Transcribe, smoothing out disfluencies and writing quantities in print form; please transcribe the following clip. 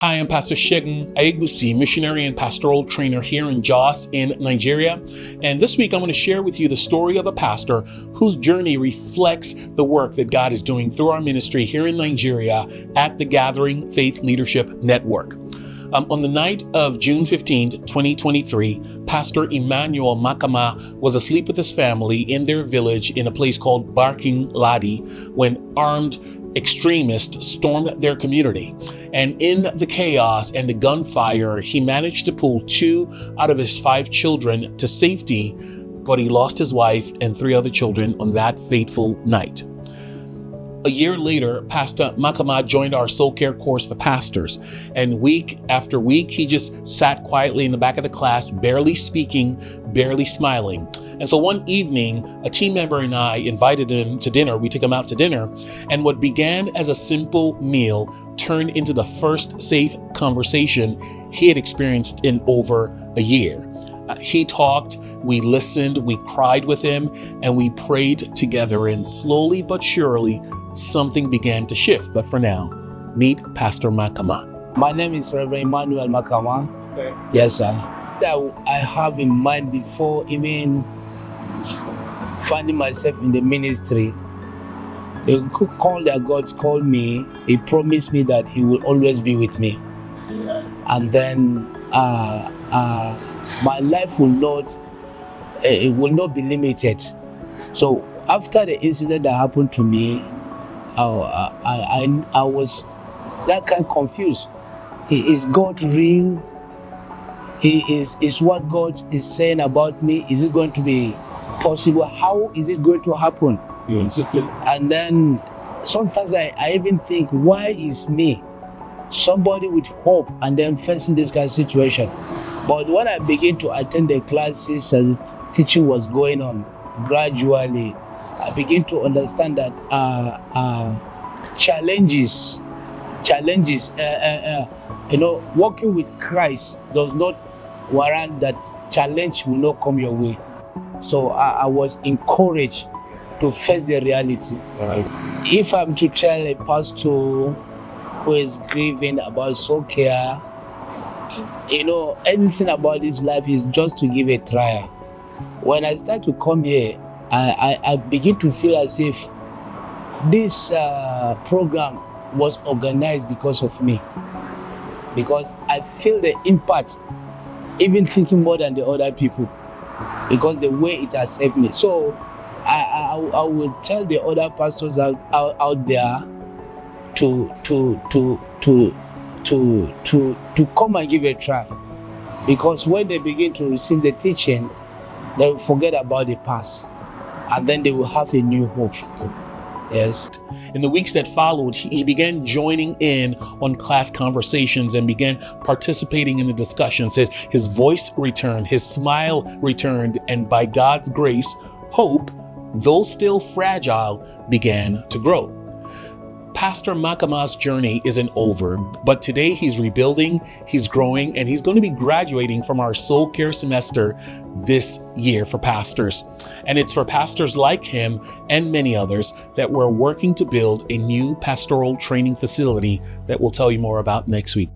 Hi, I'm Pastor Shegun Ayegusi, missionary and pastoral trainer here in Jos in Nigeria. And this week, I'm going to share with you the story of a pastor whose journey reflects the work that God is doing through our ministry here in Nigeria at the Gathering Faith Leadership Network. On the night of June 15th, 2023, Pastor Emmanuel Makama was asleep with his family in their village in a place called Barking Ladi when armed extremists stormed their community. And in the chaos and the gunfire, he managed to pull 2 out of his 5 children to safety, but he lost his wife and 3 other children on that fateful night. A year later, Pastor Makama joined our soul care course for pastors. And week after week, he just sat quietly in the back of the class, barely speaking, barely smiling. And so one evening, a team member and I invited him to dinner. We took him out to dinner. And what began as a simple meal turned into the first safe conversation he had experienced in over a year. He talked, we listened, we cried with him, and we prayed together. And slowly but surely, something began to shift. But for now, meet Pastor Makama. My name is Reverend Emmanuel Makama. Okay. Yes, sir. That I have in mind before even finding myself in the ministry. The call that God called me, He promised me that He will always be with me. And then my life will not be limited. So after the incident that happened to me, I was that kind of confused. Is God real? Is what God is saying about me, is it going to be possible? How is it going to happen? Yes. And then sometimes I even think, why is me, somebody with hope, and then facing this kind of situation? But when I begin to attend the classes as teaching was going on, gradually I begin to understand that challenges, working with Christ does not warrant that challenge will not come your way. So I was encouraged to face the reality. Right. If I'm to tell a pastor who is grieving about soul care, anything about his life is just to give a trial. When I start to come here, I begin to feel as if this program was organized because of me. Because I feel the impact, even thinking more than the other people, because the way it has helped me. So I will tell the other pastors out there to come and give a try. Because when they begin to receive the teaching, they will forget about the past, and then they will have a new hope. Yes. In the weeks that followed, he began joining in on class conversations and began participating in the discussions. His voice returned, his smile returned, and by God's grace, hope, though still fragile, began to grow. Pastor Makama's journey isn't over, but today he's rebuilding, he's growing, and he's going to be graduating from our soul care semester this year for pastors. And it's for pastors like him and many others that we're working to build a new pastoral training facility that we'll tell you more about next week.